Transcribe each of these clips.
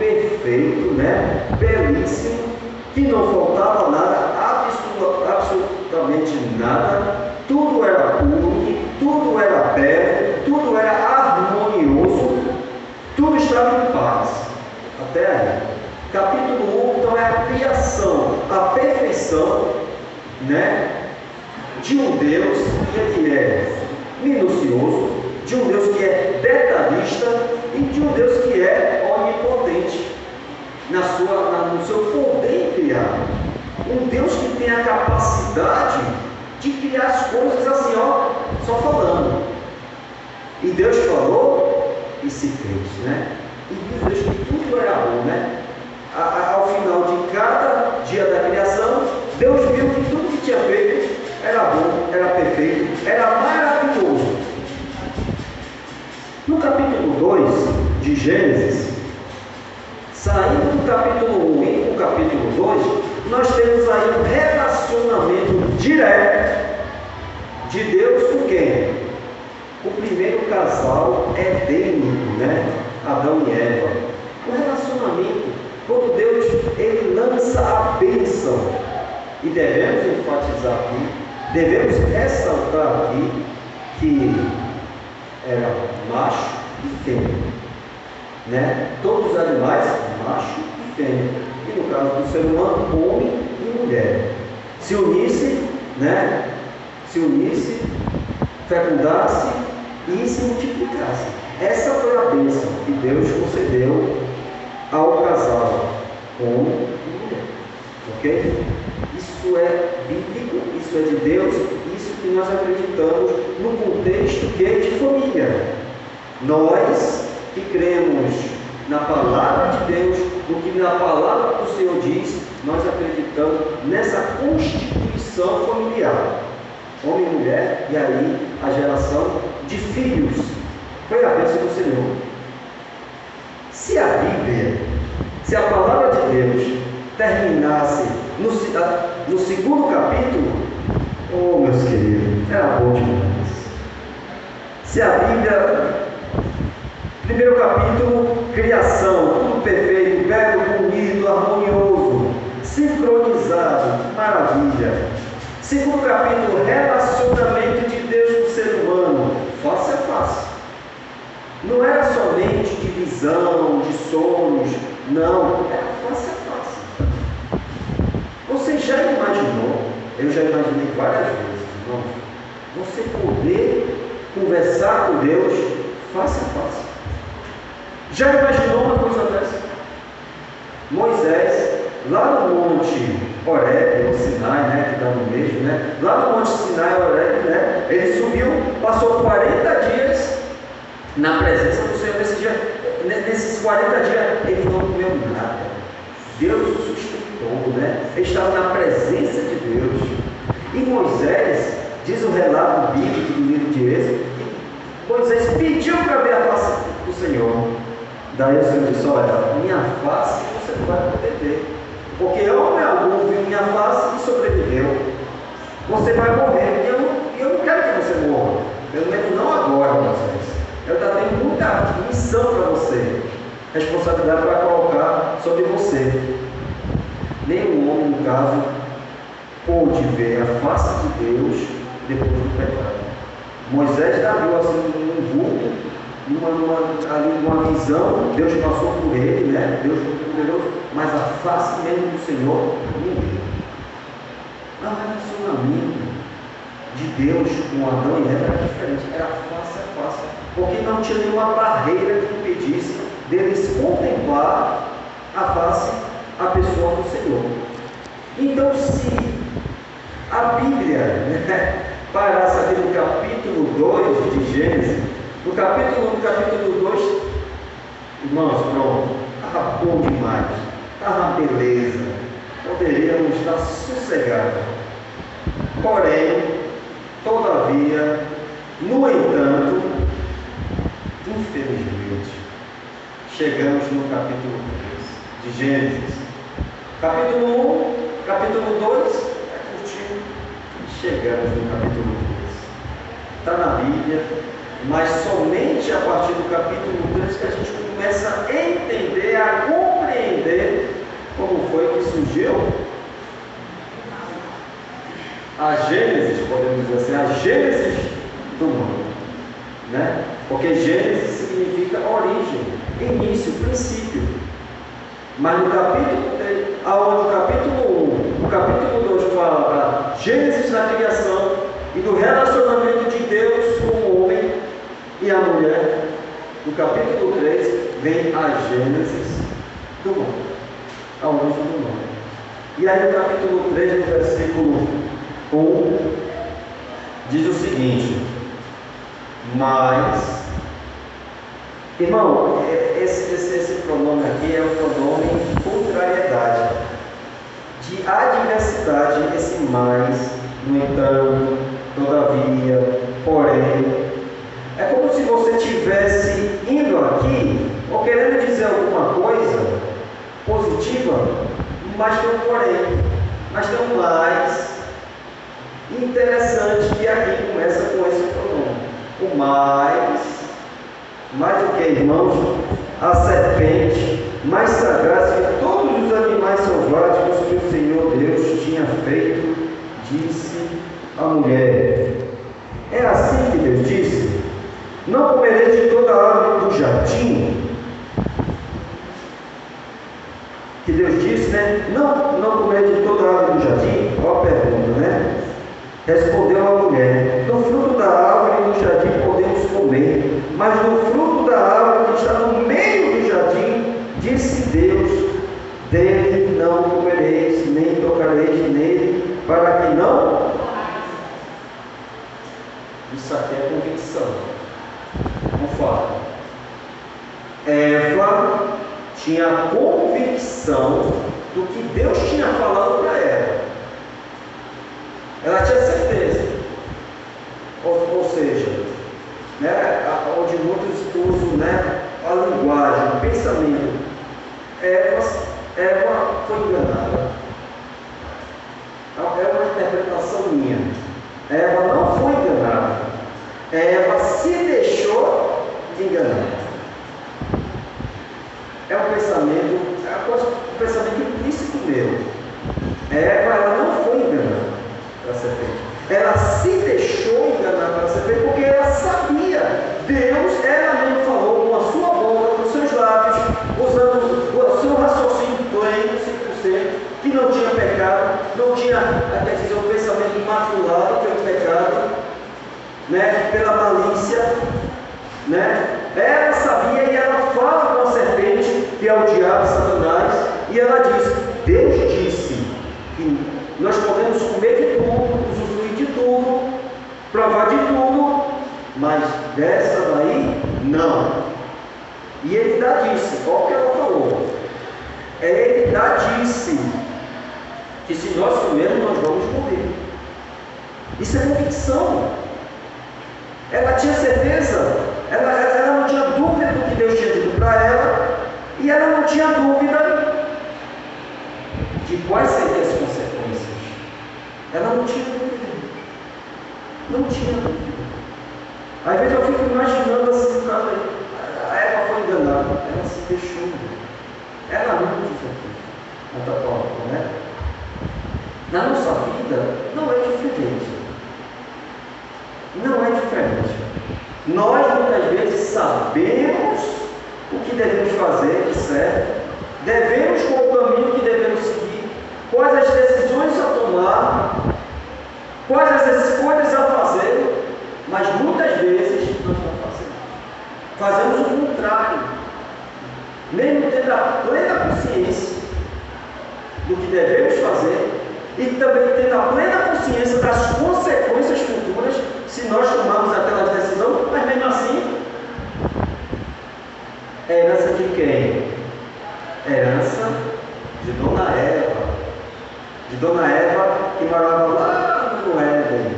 perfeito, né? Belíssimo, que não faltava nada, absolutamente nada, tudo era puro, tudo era belo, tudo era harmonioso, tudo estava em paz. Até aí. Capítulo 1, então, é a criação, a perfeição, né? De um Deus que é minucioso, de um Deus que é detalhista e de um Deus que é onipotente no seu poder em criar. Um Deus que tem a capacidade de criar as coisas assim, ó, só falando. E Deus falou e se fez, né? E diz que tudo era bom, né? Ao final de cada dia da criação, Deus viu que tudo que tinha feito era bom, era perfeito, era maravilhoso. No capítulo 2 de Gênesis, saindo do capítulo 1 e para o capítulo 2, nós temos aí um relacionamento direto de Deus com quem? O primeiro casal edênico, né? Adão e Eva. O relacionamento, quando Deus ele lança a bênção, e devemos enfatizar aqui, devemos ressaltar aqui que era macho e fêmea, né? Todos os animais, macho e fêmea, e no caso do ser humano, homem e mulher, se unisse, né? Se unisse, fecundasse e se multiplicasse. Essa foi a bênção que Deus concedeu ao casal, homem e mulher, ok? Isso é bíblico, isso é de Deus, isso que nós acreditamos no contexto que é de família. Nós que cremos na palavra de Deus, no que na palavra do Senhor diz, nós acreditamos nessa constituição familiar, homem e mulher, e aí a geração de filhos. Foi a bênção do Senhor. Se a Bíblia, se a palavra de Deus terminasse no segundo capítulo, oh meus queridos, era bom demais. Se a Bíblia, primeiro capítulo, criação, tudo perfeito, belo, bonito, harmonioso, sincronizado, maravilha. Segundo capítulo, relacionamento de Deus com o ser humano, face a face. Não era somente de visão, de sonhos, não, era face a face. Você já imaginou, eu já imaginei várias vezes, irmão, você poder conversar com Deus face a face? Já imaginou uma coisa dessa? Moisés, lá no Monte Horebe, no Sinai, né, que está no mesmo, né? Lá no Monte Sinai, Horebe, né? Ele subiu, passou 40 dias na presença do Senhor. Nesses 40 dias, ele não comeu nada. Deus o sustentou, né? Ele estava na presença de Deus. E Moisés, diz o relato bíblico do livro de Êxodo, que Moisés pediu para ver a face do Senhor. Daí o Senhor disse: olha, minha face você não vai poder ver, porque homem algum viu minha face e sobreviveu. Você vai morrer, e eu não quero que você morra, pelo menos não agora, Moisés. Eu ainda tenho muita missão para você, responsabilidade para colocar sobre você. Nenhum homem, no caso, pôde ver a face de Deus depois do pecado. Moisés já viu assim um vulto, numa visão, Deus passou por ele, né? Deus foi poderoso, mas a face mesmo do Senhor, ninguém. O relacionamento de Deus com Adão e Eva era diferente, era face a face, porque não tinha nenhuma barreira que impedisse deles contemplar a face, a pessoa do Senhor. Então, se a Bíblia, né, parasse aqui no capítulo 2 de Gênesis, no capítulo 2, irmãos, pronto, estava bom demais, estava beleza, poderíamos estar sossegados. Porém, todavia, no entanto, infelizmente, chegamos no capítulo 3 de Gênesis. Capítulo 1, capítulo 2, é curtinho, e chegamos no capítulo 3. Está na Bíblia, mas somente a partir do capítulo 3 que a gente começa a entender a compreensão gênese do mundo, né? Porque Gênesis significa origem, início, princípio. Mas no capítulo, aonde o capítulo 1, o capítulo 2 fala da Gênesis da criação e do relacionamento de Deus com o homem e a mulher, no capítulo 3 vem a Gênesis do mundo, a origem do mundo. E aí no capítulo 3, no versículo 1, diz o seguinte: mas, irmão, esse pronome aqui é o pronome contrariedade, de adversidade, esse mais, no entanto, todavia, porém. É como se você estivesse indo aqui, ou querendo dizer alguma coisa positiva, mas tem um porém, mas tem um mais interessante que aqui começa com esse pronome. O mais o que, irmãos? A serpente, mais sagaz que todos os animais selváticos que o Senhor Deus tinha feito, disse a mulher. É assim que Deus disse: não comereis de toda a árvore do jardim. Que Deus disse, né? Não comereis de toda a árvore do jardim. Olha a pergunta, né? Respondeu a mulher: do fruto da árvore do jardim podemos comer, mas do fruto da árvore que está no meio do jardim, disse Deus: dele não comereis, nem tocareis nele, para que não. Isso aqui é convicção. Vamos falar. Eva tinha a convicção do que Deus tinha falado para ela. Ela tinha certeza. Ou seja, né, onde muitos usam, né, a linguagem, o pensamento. Eva foi enganada. É uma interpretação minha. Eva não foi enganada. Eva se deixou enganar. É um pensamento implícito meu. Eva, ela não foi enganada pela serpente. Ela se deixou enganar pela serpente porque ela sabia. Deus, ela mesmo falou com a sua boca, com os seus lábios, usando o seu raciocínio pleno, 100%, que não tinha pecado, não tinha, quer dizer, um pensamento imaculado, que é o pecado, né, pela malícia, né? Ela sabia e ela fala com a serpente, que é o diabo, Satanás, e ela diz: Deus disse que nós podemos comer de tudo, usufruir de tudo, provar de tudo, mas dessa daí, não. E ele disse, olha o que ela falou, ele disse que se nós comermos, nós vamos morrer. Isso é convicção. Ela tinha certeza, ela não tinha dúvida do que Deus tinha dito para ela, e ela não tinha dúvida de quais seriam as consequências. Ela não tinha dúvida. Não tinha dúvida. Às vezes eu fico imaginando assim, a Eva foi enganada, ela se deixou. Ela não diz aqui, na palavra, né? Na nossa vida não é diferente. Não é diferente. Nós muitas vezes sabemos o que devemos fazer, certo? Devemos qual o caminho que devemos seguir, quais as decisões a tomar, quais as escolhas a fazer, mas muitas vezes nós não fazemos. Fazemos o contrário, mesmo tendo a plena consciência do que devemos fazer e também tendo a plena consciência das consequências futuras se nós tomarmos aquela decisão, mas mesmo assim, é herança de quem? Herança de Dona Eva. De Dona Eva que morava lá no Éden,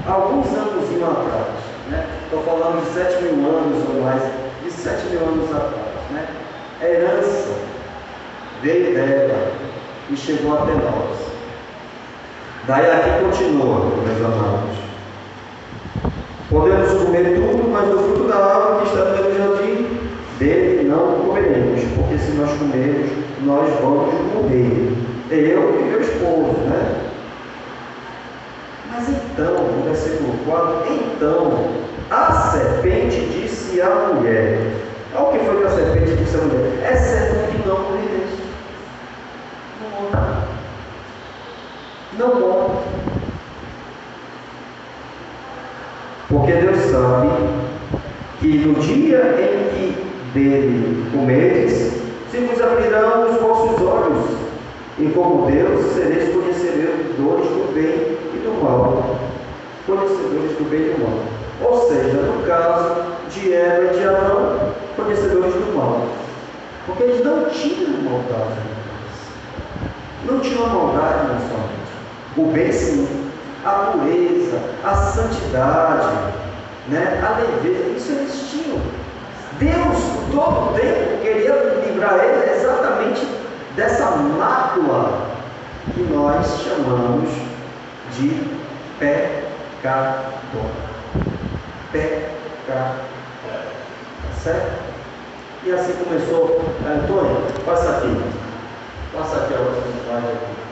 alguns anos atrás. Né? Estou falando de 7.000 anos ou mais, de 7.000 anos atrás. Né? A herança veio dela e chegou até nós. Daí aqui continua, meus amados. Podemos comer tudo, mas do fruto da árvore que está no meio do jardim, dele não comeremos, porque se nós comermos, nós vamos morrer. Eu e meu esposo, né? Mas então, no versículo 4, então a serpente disse à mulher. Olha o que foi que a serpente disse à mulher: é certo que não morrereis. Não morre. Não morre. Porque Deus sabe que no dia em que dele comeres, se vos abrirão os vossos olhos, e como Deus sereis conhecedores do bem e do mal. Conhecedores do bem e do mal. Ou seja, no caso de Eva e de Adão, conhecedores do mal. Porque eles não tinham maldade. Não tinham maldade na sua mente. O bem sim. A pureza, a santidade, né? A leveza, isso eles tinham. Deus, todo o tempo, queria livrar eles exatamente dessa mácula que nós chamamos de pecado. Pecado. Tá certo? E assim começou. Antônio, passa aqui. Passa aqui a outra slide aqui.